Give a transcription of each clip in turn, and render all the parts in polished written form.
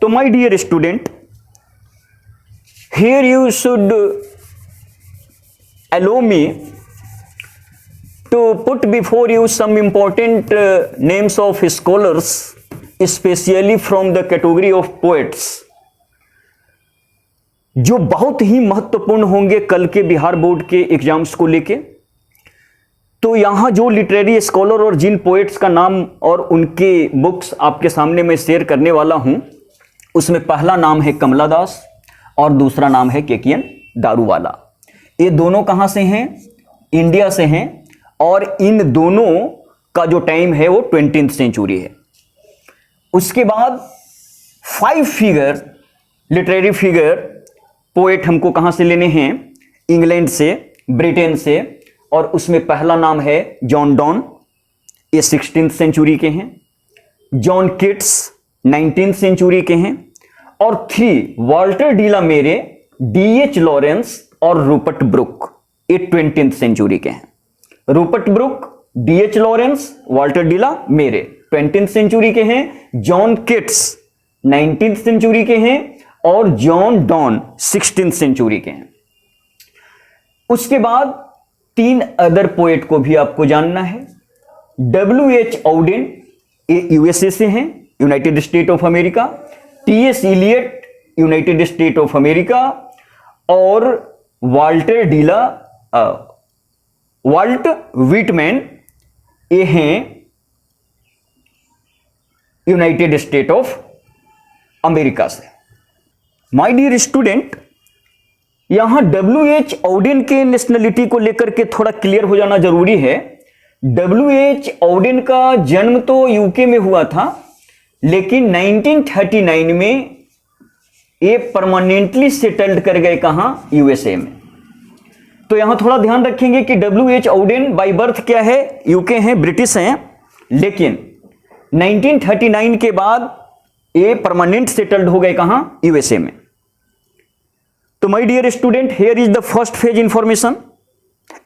तो my dear student, here you should allow me to put before you some important names of scholars, especially from the category of poets, जो बहुत ही महत्वपूर्ण होंगे कल के Bihar board के एग्जाम्स को लेके। तो यहां जो लिटरेरी स्कॉलर और जिन पोएट्स का नाम और उनके बुक्स आपके सामने मैं शेयर करने वाला हूं, उसमें पहला नाम है कमला दास और दूसरा नाम है केकेएन दारूवाला। ये दोनों कहां से हैं? इंडिया से हैं, और इन दोनों का जो टाइम है वो 20th सेंचुरी है। उसके बाद 5 फिगर लिटरेरी फिगर पोएट हमको कहां से लेने हैं? इंग्लैंड से, ब्रिटेन से, और उसमें पहला नाम है जॉन डॉन, ये 16th सेंचुरी के हैं। जॉन किट्स 19th सेंचुरी के हैं। और 3 Walter de la Mare, DH Lawrence और रूपर्ट ब्रुक, ये 20th सेंचुरी के हैं। Rupert Brooke, DH Lawrence, Walter de la Mare 20th century के हैं। जॉन किट्स 19th सेंचुरी के हैं और जॉन डॉन 16th सेंचुरी के हैं। उसके बाद 3 अदर पोएट को भी आपको जानना है। W.H. ऑडेन, ये यूएसए से हैं, United state of America. T.S. Eliot, United state of America. और वाल्ट व्हिटमैन, ये हैं यूनाइटेड स्टेट ऑफ अमेरिका से। माय डियर स्टूडेंट, यहां W.H. ऑडेन के नेशनलिटी को लेकर के थोड़ा क्लियर हो जाना जरूरी है। W.H. ऑडेन का जन्म तो यूके में हुआ था, लेकिन 1939 में ये परमानेंटली सेटल्ड कर गए कहां? यूएसए में। तो यहां थोड़ा ध्यान रखेंगे कि W.H. ऑडेन बाय बर्थ क्या है? यूके हैं, ब्रिटिश हैं, लेकिन 1939 के बाद ये परमानेंट सेटल्ड हो गए कहां? यूएसए में। तो my dear student, here is the first phase information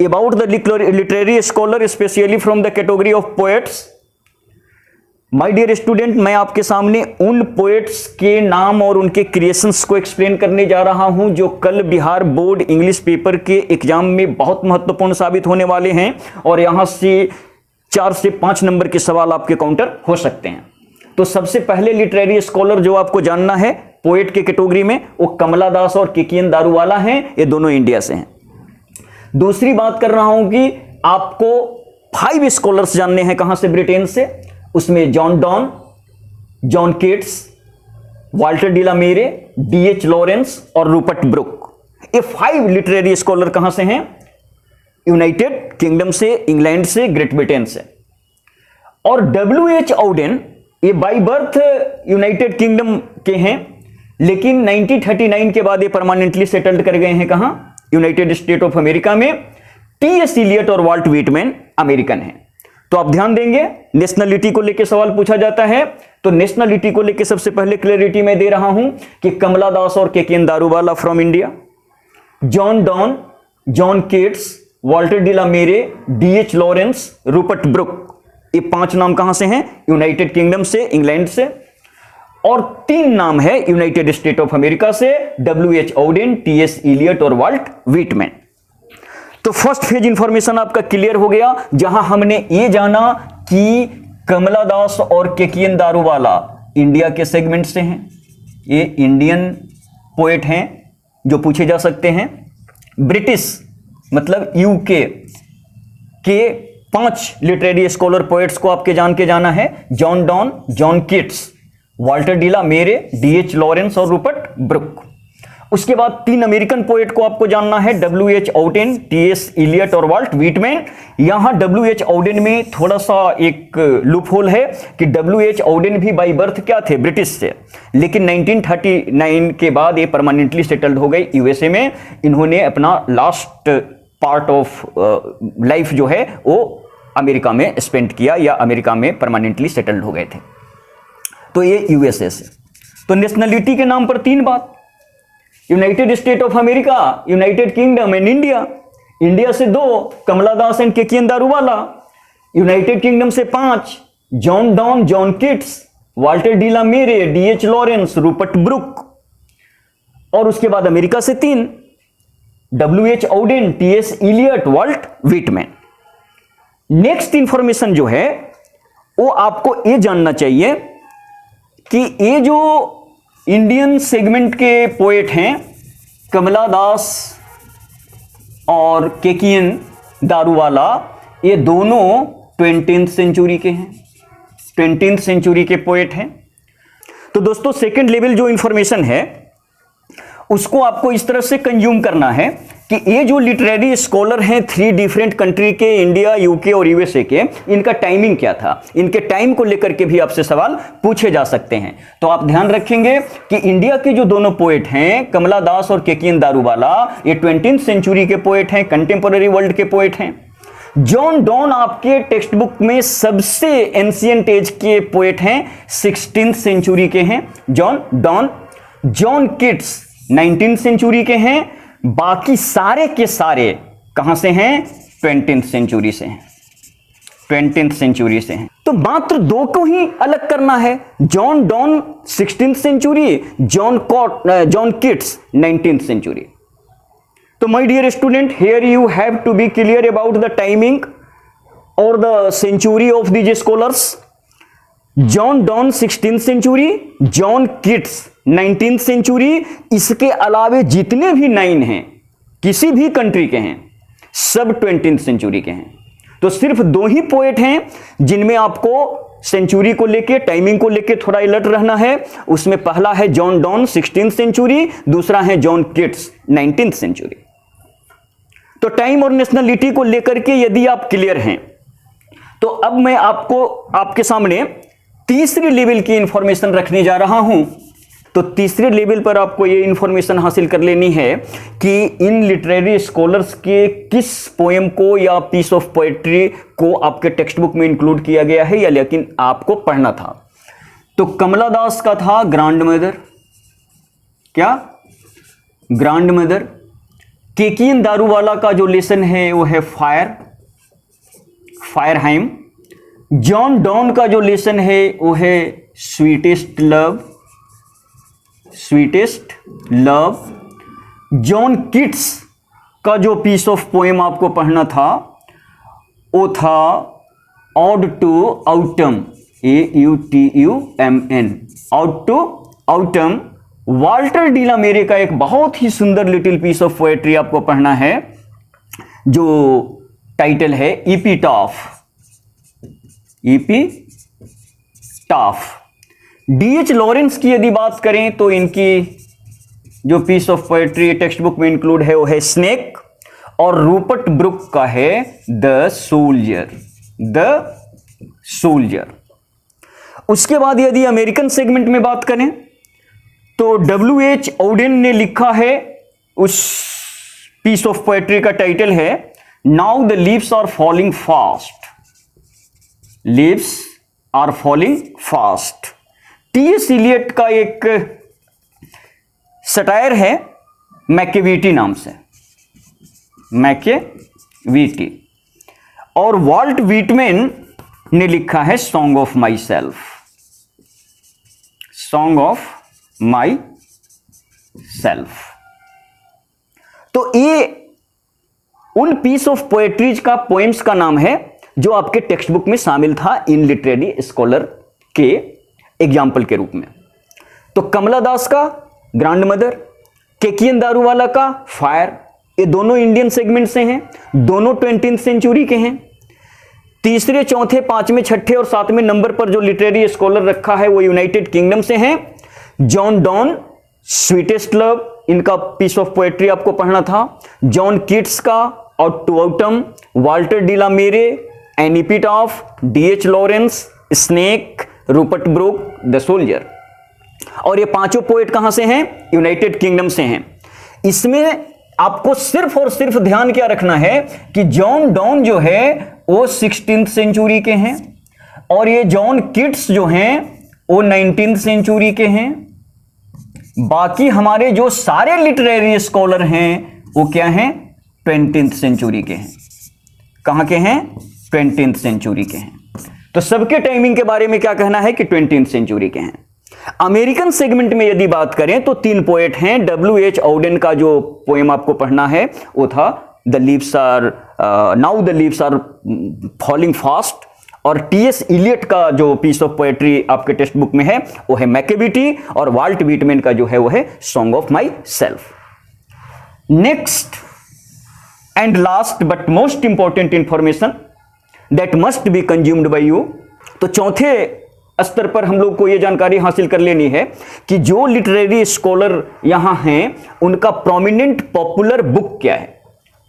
about the literary scholar specially from the category of poets. My dear student, मैं आपके सामने उन पोएट्स के नाम और उनके क्रिएशंस को एक्सप्लेन करने जा रहा हूं जो कल बिहार बोर्ड इंग्लिश पेपर के एग्जाम में बहुत महत्वपूर्ण साबित होने वाले हैं, और यहां से 4 से 5 नंबर के सवाल आपके काउंटर हो सकते हैं। तो सबसे पहले लिटरेरी स्कॉलर जो आपको जानना है पोएट के कैटेगरी में, वो कमला दास और केकेएन दारूवाला हैं, ये दोनों इंडिया से हैं। दूसरी बात कर रहा हूं कि आपको 5 स्कॉलर्स जानने हैं, कहां से? ब्रिटेन से। उसमें John Donne, John Keats, Walter de la Mare, DH Lawrence और रूपर्ट ब्रुक, ये 5 लिटरेरी स्कॉलर कहां से हैं? यूनाइटेड किंगडम से, इंग्लैंड से, ग्रेट ब्रिटेन से। और W.H. ऑडेन ये बाय बर्थ यूनाइटेड किंगडम के हैं, लेकिन 1939 के बाद ये परमानेंटली सेटल्ड कर गए हैं कहां? यूनाइटेड स्टेट ऑफ अमेरिका में। T.S. इलियट और वाल्ट व्हिटमैन अमेरिकन हैं। तो आप ध्यान देंगे, नेशनलिटी को लेकर सवाल पूछा जाता है, तो नेशनलिटी को लेकर सबसे पहले क्लैरिटी मैं दे रहा हूं कि कमला दास और KKN Daruwalla from India, John Donne, John Keats, Walter de la Mare, DH Lawrence, Rupert Brooke, ये 5 नाम कहां से हैं? यूनाइटेड किंगडम से, इंग्लैंड से। और 3 नाम है यूनाइटेड स्टेट ऑफ अमेरिका से, W.H. Odean, T.S. इलियट और वाल्ट व्हिटमैन। तो फर्स्ट फेज इंफॉर्मेशन आपका क्लियर हो गया, जहां हमने ये जाना कि कमला दास और केकेएन दारूवाला इंडिया के सेगमेंट से हैं, ये इंडियन पोएट हैं जो पूछे जा सकते हैं। ब्रिटिश मतलब यूके के 5 लिटरेरी स्कॉलर पोएट्स को आपके जान के जाना है, John Donne, John Keats, Walter de la Mare, DH Lawrence और रूपर्ट ब्रुक। उसके बाद 3 अमेरिकन पोएट को आपको जानना है, W.H. Odean, T.S. इलियट और वाल्ट व्हिटमैन। यहां W.H. ऑडेन में थोड़ा सा एक लूप होल है कि W.H. ऑडेन भी बाय बर्थ क्या थे? ब्रिटिश से, लेकिन 1939 के बाद ये परमानेंटली सेटल्ड हो गए यूएसए में। इन्होंने अपना लास्ट पार्ट ऑफ लाइफ जो है वो अमेरिका में स्पेंड किया, या अमेरिका में परमानेंटली सेटल्ड हो गए थे। तो ये यूएसए से। तो नेशनलिटी के नाम पर 3 बात, United state of America, United Kingdom and India. India से 2 Kamala Das and KKN Daruwalla, United Kingdom से 5 John Donne, John Keats, Walter de la Mare, DH Lawrence, Rupert book, और उसके बाद अमेरिका से 3, WH Auden, TS Eliot, Walt Whitman. Next information जो है वो आपको ये जानना चाहिए कि ये जो इंडियन सेगमेंट के पोएट हैं कमला दास और केकियन दारूवाला, ये दोनों 20th सेंचुरी के हैं, 20th सेंचुरी के पोएट हैं। तो दोस्तों सेकंड लेवल जो इंफॉर्मेशन है उसको आपको इस तरह से कंज्यूम करना है कि ये जो लिटरेरी स्कॉलर हैं 3 डिफरेंट कंट्री के, इंडिया, यूके और यूएसए के, इनका टाइमिंग क्या था, इनके टाइम को लेकर के भी आपसे सवाल पूछे जा सकते हैं। तो आप ध्यान रखेंगे कि इंडिया के जो दोनों पोएट हैं कमला दास और केकियन दारूवाला, ये 20th सेंचुरी के पोएट हैं, कंटेम्पोररी वर्ल्ड के पोएट हैं। जॉन डॉन आपके टेक्स्ट बुक में सबसे एंशिएंट एज के पोएट हैं, 16th सेंचुरी के हैं John Donne. John Keats 19th century के हैं, बाकी सारे के सारे कहां से हैं, 20th सेंचुरी से हैं, 20th सेंचुरी से हैं। तो मात्र 2 को ही अलग करना है, John Donne 16th century, John Keats 19th century. तो my dear student, here you have to be clear about the timing और the century of these scholars. John Donne 16th century, John Keats 19th century, इसके अलावे जितने भी 9 हैं किसी भी country के हैं सब 20th सेंचुरी के हैं। तो सिर्फ 2 ही पोएट हैं जिनमें आपको सेंचुरी को लेके, टाइमिंग को लेके थोड़ा अलर्ट रहना है। उसमें पहला है जॉन डॉन 16th सेंचुरी, दूसरा है जॉन किट्स 19th सेंचुरी। तो टाइम और नेशनलिटी को लेकर के यदि आप क्लियर हैं तो अब मैं आपको आपके सामने तीसरे लेवल की इंफॉर्मेशन रखने जा रहा हूं। तो तीसरे लेवल पर आपको यह इंफॉर्मेशन हासिल कर लेनी है कि इन लिटरेरी स्कॉलर्स के किस पोएम को या पीस ऑफ पोएट्री को आपके टेक्स्ट बुक में इंक्लूड किया गया है या लेकिन आपको पढ़ना था। तो कमला दास का था ग्रैंड मदर, क्या ग्रैंड मदर। केकियन दारूवाला का जो लेसन है वो है फायरहाइम। जॉन डॉन का जो लेसन है वो है स्वीटेस्ट लव। जॉन किट्स का जो पीस ऑफ पोएम आपको पढ़ना था वो था ode to autumn, AUTUMN, ode to autumn. Walter de la Mare का एक बहुत ही सुंदर लिटिल पीस ऑफ पोएट्री आपको पढ़ना है जो टाइटल है एपिटाफ। डीएच लॉरेंस की यदि बात करें तो इनकी जो piece of poetry text book में इंक्लूड है वो है स्नेक, और रूपर्ट ब्रुक का है द सोल्जर। उसके बाद यदि अमेरिकन सेगमेंट में बात करें तो डब्ल्यूएच ऑडेन ने लिखा है, उस पीस ऑफ पोएट्री का टाइटल है now the leaves are falling fast. TS Eliot का एक सटायर है मैकेविटी नाम से, मैकेविटी, और वाल्ट व्हिटमैन ने लिखा है सॉन्ग ऑफ माई सेल्फ। तो ये उन पीस ऑफ पोएट्रीज का, पोएम्स का नाम है जो आपके टेक्स्ट बुक में शामिल था इन लिटरेरी स्कॉलर के एग्जाम्पल के रूप में। तो कमला दास का ग्रैंड मदर, केकियन दारूवाला का फायर, ये दोनों इंडियन सेगमेंट से हैं, दोनों 20th सेंचुरी के हैं। तीसरे, चौथे, पांचवें, छठे और सातवें नंबर पर जो लिटरेरी स्कॉलर रखा है वो यूनाइटेड किंगडम से हैं। जॉन डॉन स्वीटेस्ट लव, इनका पीस ऑफ पोएट्री आपको पढ़ना था। जॉन किट्स का ode to autumn, Walter de la Mare, an epitaph, DH Lawrence, snake, Rupert Brooke, the soldier. और ये पांचों पोएट कहां से हैं? यूनाइटेड किंगडम से हैं। इसमें आपको सिर्फ और सिर्फ ध्यान क्या रखना है कि जॉन डॉन जो है वो 16th सेंचुरी के हैं और ये जॉन किट्स जो हैं वो 19th सेंचुरी के हैं। बाकी हमारे जो सारे लिटरेरी स्कॉलर हैं वो क्या हैं? 20th सेंचुरी के हैं। कहां के हैं? 20th सेंचुरी के हैं। तो सबके टाइमिंग के बारे में क्या कहना है कि 20th सेंचुरी के हैं। अमेरिकन सेगमेंट में यदि बात करें तो 3 पोएट हैं। W.H. ऑडेन का जो पोएम आपको पढ़ना है वो था the leaves are now the leaves are falling fast, और T.S. इलियट का जो पीस ऑफ पोएट्री आपके टेक्स्ट बुक में है वो है मैकेविटी, और वाल्ट व्हिटमैन का जो है वो है song of my self. Next and last but most important information that must be consumed by you. तो चौथे स्तर पर हम लोग को यह जानकारी हासिल कर लेनी है कि जो लिटरेरी स्कॉलर यहां हैं उनका प्रोमिनेंट पॉपुलर बुक क्या है।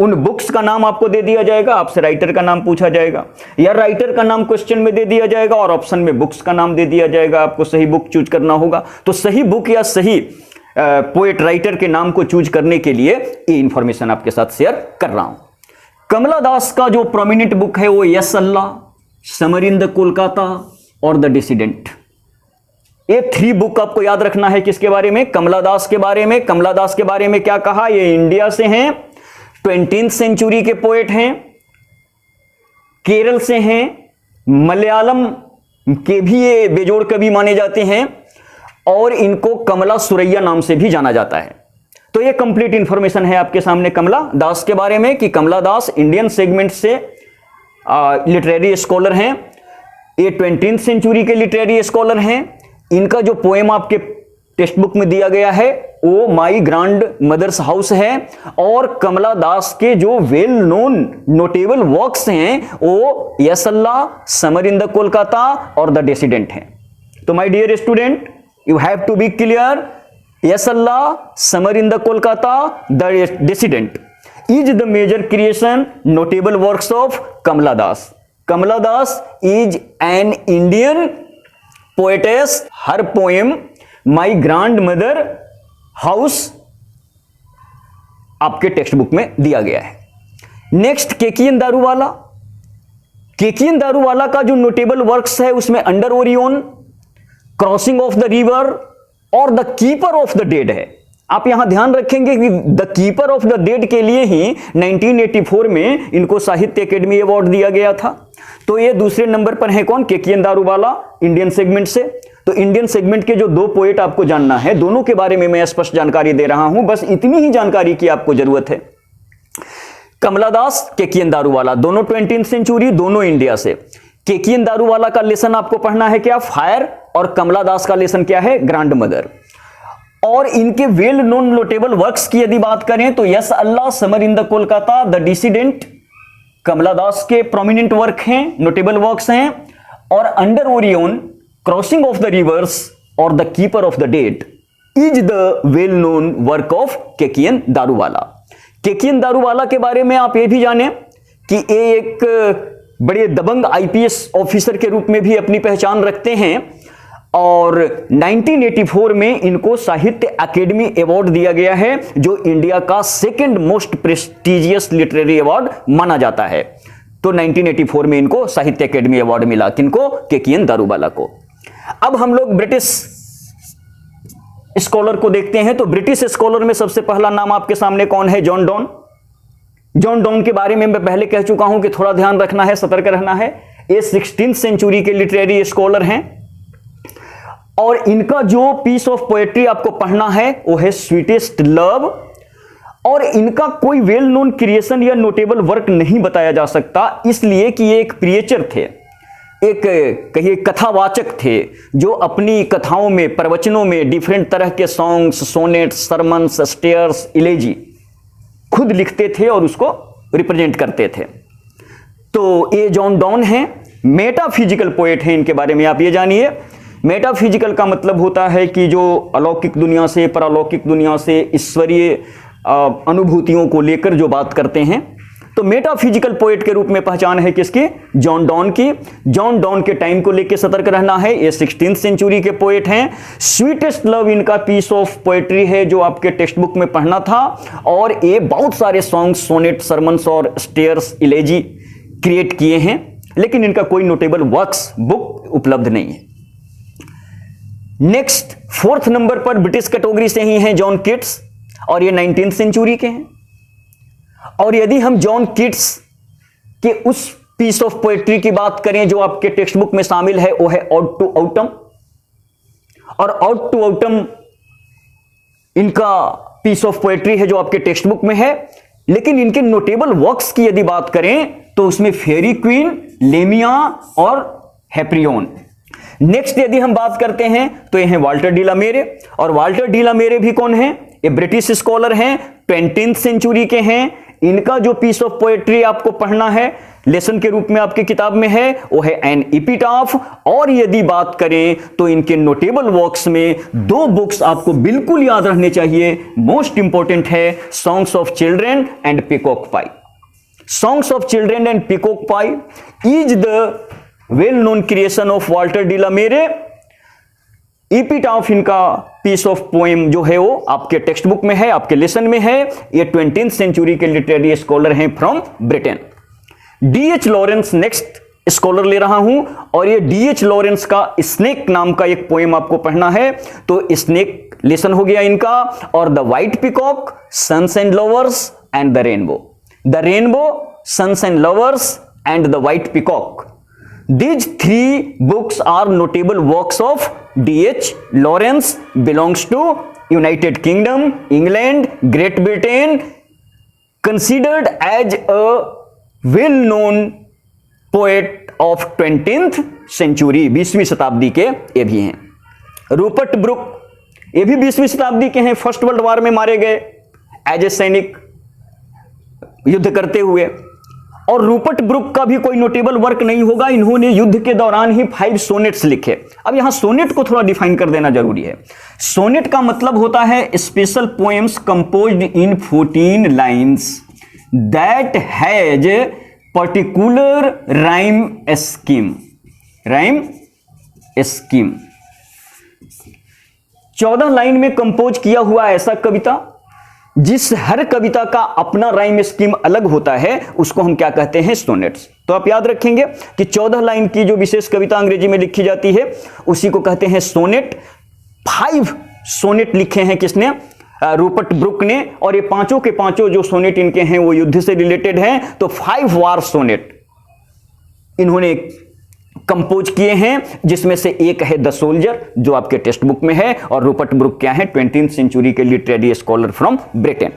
उन बुक्स का नाम आपको दे दिया जाएगा, आपसे राइटर का नाम पूछा जाएगा, या राइटर का नाम क्वेश्चन में दे दिया जाएगा और ऑप्शन में बुक्स का नाम दे दिया जाएगा। आपको सही बुक चूज करना होगा। तो सही बुक या सही पोएट राइटर के नाम को चूज करने के लिए ये इंफॉर्मेशन आपके साथ शेयर कर रहा हूं। कमला दास का जो प्रोमिनेंट बुक है वो यस अल्लाह, समर इन द कोलकाता और द डिसिडेंट। ये 3 बुक आपको याद रखना है। किसके बारे में? कमला दास के बारे में। कमला दास के बारे में क्या कहा? ये इंडिया से हैं, 20th सेंचुरी के पोएट हैं, केरल से हैं, मलयालम के भी ये बेजोड़ कवि माने जाते हैं, और इनको कमला सुरैया नाम से भी जाना जाता है। तो ये कंप्लीट इंफॉर्मेशन है आपके सामने कमला दास के बारे में कि कमला दास इंडियन सेगमेंट से लिटरेरी स्कॉलर हैं। ये 20th सेंचुरी के लिटरेरी स्कॉलर हैं। इनका जो पोएम आपके टेक्स्ट बुक में दिया गया है वो माई ग्रांड मदर्स हाउस है, और कमला दास के जो वेल नोन नोटेबल वर्क्स हैं वो यस अल्लाह, समर इन द कोलकाता और द डिसिडेंट हैं। तो my dear student, you have to be clear, yes Allah, summer in the Kolkata, the dissident is the major creation, notable works of Kamala Das. Kamala Das is an Indian poetess. Her poem My Grandmother House आपके text book में दिया गया है। Next Keki N Daruwalla. Keki N Daruwalla का जो notable works है उसमें under Orion, crossing of the river और the keeper of the dead है। आप यहां ध्यान रखेंगे कि the keeper of the dead के लिए ही 1984 में इनको साहित्य अकेडमी अवार्ड दिया गया था। तो ये दूसरे नंबर पर है कौन? केकियन दारूवाला इंडियन सेगमेंट से। तो इंडियन सेगमेंट के जो 2 पोएट आपको जानना है, दोनों के बारे में मैं स्पष्ट जानकारी दे रहा हूं, बस इतनी ही जानकारी की आपको जरूरत है। कमला दास, केकियन दारूवाला, दोनों 20th सेंचुरी, दोनों इंडिया से। केकियन दारूवाला का लेसन आपको पढ़ना है क्या? फायर, और कमला दास का लेसन क्या है? Grand mother. और इनके वेल नोन नोटेबल वर्क्स की यदि बात करें तो यस अल्लाह, summer in the Kolkata, the dissident Kamala Das के प्रोमिनेंट वर्क हैं, नोटेबल वर्क्स हैं, और under Orion, crossing of the rivers और the keeper of the dead is the well known work of Keki N Daruwalla. Keki N Daruwalla के बारे में आप ये भी जाने कि ये एक बड़े दबंग आईपीएस ऑफिसर के रूप में भी अपनी पहचान रखते हैं, और 1984 में इनको साहित्य अकेडमी अवार्ड दिया गया है, जो इंडिया का 2nd most prestigious literary award माना जाता है। तो 1984 में इनको साहित्य अकेडमी अवार्ड मिला। किनको? केकियन दारूवाला को। अब हम लोग ब्रिटिश स्कॉलर को देखते हैं। तो ब्रिटिश स्कॉलर में सबसे पहला नाम आपके सामने कौन है? John Donne. जॉन डॉन के बारे में मैं पहले कह चुका हूं कि थोड़ा ध्यान रखना है, सतर्क रहना है। ये 16th सेंचुरी के लिटरेरी स्कॉलर हैं, और इनका जो पीस ऑफ पोएट्री आपको पढ़ना है वो है स्वीटेस्ट लव, और इनका कोई वेल नोन क्रिएशन या नोटेबल वर्क नहीं बताया जा सकता, इसलिए कि ये एक प्रिएचर थे, एक कहिए कथावाचक थे, जो अपनी कथाओं में, प्रवचनों में डिफरेंट तरह के सॉन्ग्स, सोनेट्स, सरमन्स, स्टेयर्स, इलेजी खुद लिखते थे और उसको रिप्रेजेंट करते थे। तो ये जॉन डॉन हैं, मेटाफिजिकल पोएट हैं। इनके बारे में आप ये जानिए, मेटाफिजिकल का मतलब होता है कि जो अलौकिक दुनिया से, परलौकिक दुनिया से, ईश्वरीय अनुभूतियों को लेकर जो बात करते हैं। तो मेटाफिजिकल पोएट के रूप में पहचान है किसकी? जॉन डॉन की। जॉन डॉन के टाइम को लेकर सतर्क रहना है। ये 16th सेंचुरी के पोएट हैं। स्वीटेस्ट लव इनका पीस ऑफ पोएट्री है जो आपके टेक्स्ट बुक में पढ़ना था, और ये बहुत सारे सॉन्ग्स, सोनेट, सरमन्स और स्टेयर्स, इलेजी क्रिएट किए हैं, लेकिन इनका कोई नोटेबल वर्क्स बुक उपलब्ध नहीं है। नेक्स्ट 4th नंबर पर ब्रिटिश कैटेगरी से ही हैं जॉन किट्स, और ये 19th सेंचुरी के हैं। और यदि हम जॉन किट्स के उस पीस ऑफ पोएट्री की बात करें जो आपके टेक्स्ट बुक में शामिल है वो है ऑड टू ऑटम, और ऑड टू ऑटम इनका पीस ऑफ पोएट्री है जो आपके टेक्स्ट बुक में है। लेकिन इनके नोटेबल वर्क्स की यदि बात करें तो उसमें फेरी क्वीन, लेमिया और हैप्रियन। नेक्स्ट यदि हम बात करते हैं तो ये हैं वाल्टर डी ला मेरे, और वाल्टर डी ला मेरे भी कौन है? ये ब्रिटिश स्कॉलर हैं, 20वीं सेंचुरी के हैं। इनका जो पीस ऑफ पोएट्री आपको पढ़ना है लेसन के रूप में आपकी किताब में है वो है एन एपिटाफ। और यदि बात करें तो इनके नोटेबल वर्क्स में दो बुक्स आपको बिल्कुल याद रहने चाहिए, मोस्ट इंपॉर्टेंट है songs of children and peacock pie. Songs of children and peacock pie is the well known creation of Walter de la Mare. Epitaph इनका पीस ऑफ पोएम जो है वो आपके टेक्स्ट बुक में है, आपके लेसन में है। ये 20वीं सेंचुरी के लिटरेरी स्कॉलर हैं from Britain. DH Lawrence next scholar ले रहा हूं, और ये डीएच लॉरेंस का स्नेक नाम का एक पोएम आपको पढ़ना है। तो स्नेक लेसन हो गया इनका, और the white peacock, sons and lovers and the rainbow. The rainbow, sons and lovers and the white peacock, these three books are notable works of D.H. Lawrence, belongs to United Kingdom, England, Great Britain, considered as a well-known poet of 20th century, 20वीं शताब्दी के ये भी हैं। Rupert Brooke, ये भी 20वीं शताब्दी के हैं, फर्स्ट वर्ल्ड वॉर में मारे गए एज ए सैनिक युद्ध करते हुए। और रूपर्ट ब्रुक का भी कोई नोटेबल वर्क नहीं होगा, इन्होंने युद्ध के दौरान ही 5 सोनेट्स लिखे। अब यहां सोनेट को थोड़ा डिफाइन कर देना जरूरी है। सोनेट का मतलब होता है special poems composed in 14 lines that has particular rhyme scheme. Rhyme scheme 14 line में कंपोज किया हुआ ऐसा कविता जिस हर कविता का अपना राइम स्कीम अलग होता है, उसको हम क्या कहते हैं? सोनेट्स। तो आप याद रखेंगे कि 14 लाइन की जो विशेष कविता अंग्रेजी में लिखी जाती है उसी को कहते हैं सोनेट। 5 सोनेट लिखे हैं किसने? रूपर्ट ब्रुक ने, और ये पांचों के पांचों जो सोनेट इनके हैं वो युद्ध से रिलेटेड हैं। तो 5 वार सोनेट इन्होंने कंपोज किए हैं, जिसमें से एक है द सोल्जर जो आपके टेक्स्ट बुक में है। और रूपर्ट ब्रुक क्या है? 20वीं सेंचुरी के literary scholar from Britain.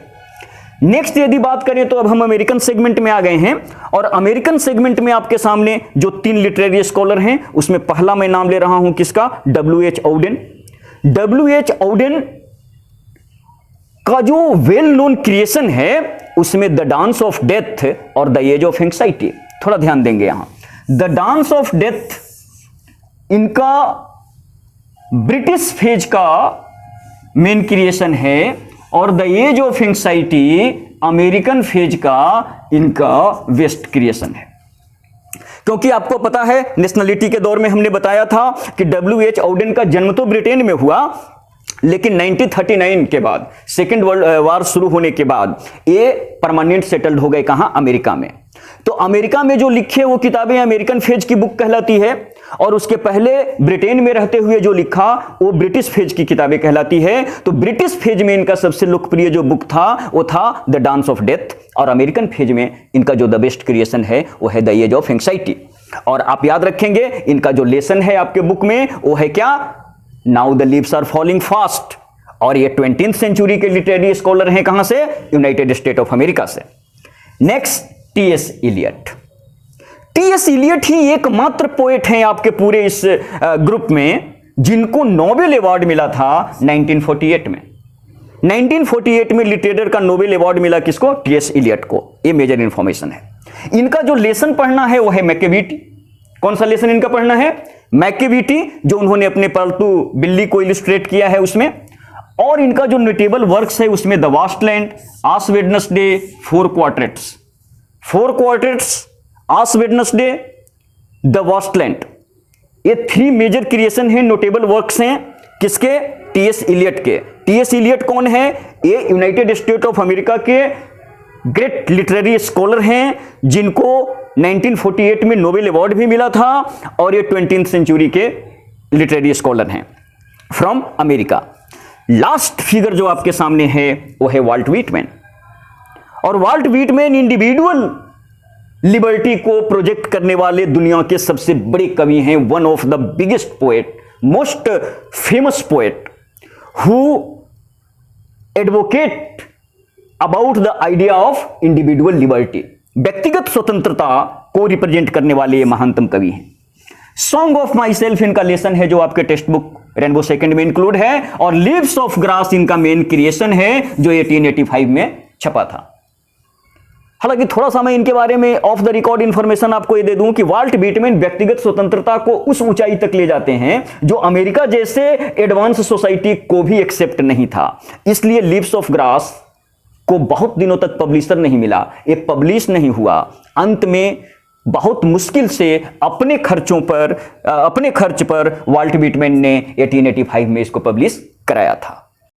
Next यदि बात करें तो अब हम अमेरिकन सेगमेंट में आ गए हैं, और अमेरिकन सेगमेंट में आपके सामने जो 3 लिटरेरी स्कॉलर हैं उसमें पहला मैं नाम ले रहा हूं किसका? W.H. औडेन। W.H. औडेन का जो वेल नोन क्रिएशन है उसमें द डांस ऑफ डेथ और द एज ऑफ एंग्जाइटी, थोड़ा ध्यान देंगे यहां। द डांस ऑफ डेथ इनका ब्रिटिश फेज का मेन क्रिएशन है, और the age of anxiety American phase का इनका वेस्ट क्रिएशन है। क्योंकि आपको पता है नेशनलिटी के दौर में हमने बताया था कि W.H. औडेन का जन्म तो ब्रिटेन में हुआ, लेकिन 1939 के बाद, सेकेंड वर्ल्ड वॉर शुरू होने के बाद ये परमानेंट सेटल्ड हो गए कहां? अमेरिका में। तो अमेरिका में जो लिखे वो किताबें अमेरिकन फेज की बुक कहलाती है, और उसके पहले ब्रिटेन में रहते हुए जो लिखा वो ब्रिटिश फेज की किताबें कहलाती है। तो ब्रिटिश फेज में इनका सबसे लोकप्रिय जो बुक था वो था द डांस ऑफ डेथ, और अमेरिकन फेज में इनका जो द बेस्ट क्रिएशन है वो है द एज ऑफ एंग्जाइटी। और आप याद रखेंगे इनका जो लेसन है आपके बुक में वो है क्या? Now the leaves are falling fast. और ये 20वीं सेंचुरी के लिटरेरी स्कॉलर हैं कहां से? यूनाइटेड स्टेट ऑफ अमेरिका से। Next T.S. Eliot. T.S. Eliot ही एकमात्र पोएट हैं आपके पूरे इस ग्रुप में जिनको नोबेल अवार्ड मिला था 1948 में। 1948 में लिटरेचर का नोबेल अवार्ड मिला किसको? T.S. इलियट को। ये मेजर इंफॉर्मेशन है। इनका जो लेसन पढ़ना है वो है मैकेविटी। कौन सा लेसन इनका पढ़ना है? मैकेविटी, जो उन्होंने अपने पालतू बिल्ली को इलिस्ट्रेट किया है उसमें। और इनका जो नोटेबल वर्क्स है उसमें the waste land, ash Wednesday, 4 quartets, 4 quartets, ash Wednesday, the waste land, ये 3 मेजर क्रिएशन है, नोटेबल वर्क्स हैं किसके? T.S. इलियट के। T.S. इलियट कौन है? ये यूनाइटेड स्टेट ऑफ अमेरिका के ग्रेट लिटरेरी स्कॉलर हैं जिनको 1948 में नोबेल अवार्ड भी मिला था, और ये 20वीं सेंचुरी के लिटरेरी स्कॉलर हैं फ्रॉम अमेरिका। लास्ट फिगर जो आपके सामने है वो है वाल्ट व्हिटमैन। और वाल्ट व्हिटमैन इंडिविजुअल लिबर्टी को प्रोजेक्ट करने वाले दुनिया के सबसे बड़े कवि हैं, one of the biggest poet, most famous poet who advocate about the idea of individual liberty. व्यक्तिगत स्वतंत्रता को रिप्रेजेंट करने वाले ये महानतम कवि हैं। सॉन्ग ऑफ माई सेल्फ इनका लेसन है जो आपके टेक्स्ट बुक रेनबो सेकंड में इंक्लूड है, और लीव्स ऑफ ग्रास इनका मेन क्रिएशन है जो 1885 में छपा था। हालांकि थोड़ा सा मैं इनके बारे में ऑफ द रिकॉर्ड इंफॉर्मेशन आपको ये दे दूं कि वाल्ट व्हिटमैन व्यक्तिगत स्वतंत्रता को उस ऊंचाई तक ले जाते हैं जो अमेरिका जैसे एडवांस सोसाइटी को भी एक्सेप्ट नहीं था। इसलिए लीव्स ऑफ ग्रास को बहुत दिनों तक पब्लिशर नहीं मिला, ये पब्लिश नहीं हुआ। अंत में बहुत मुश्किल से अपने खर्च पर वाल्ट व्हिटमैन ने 1885 में इसको पब्लिश कराया था।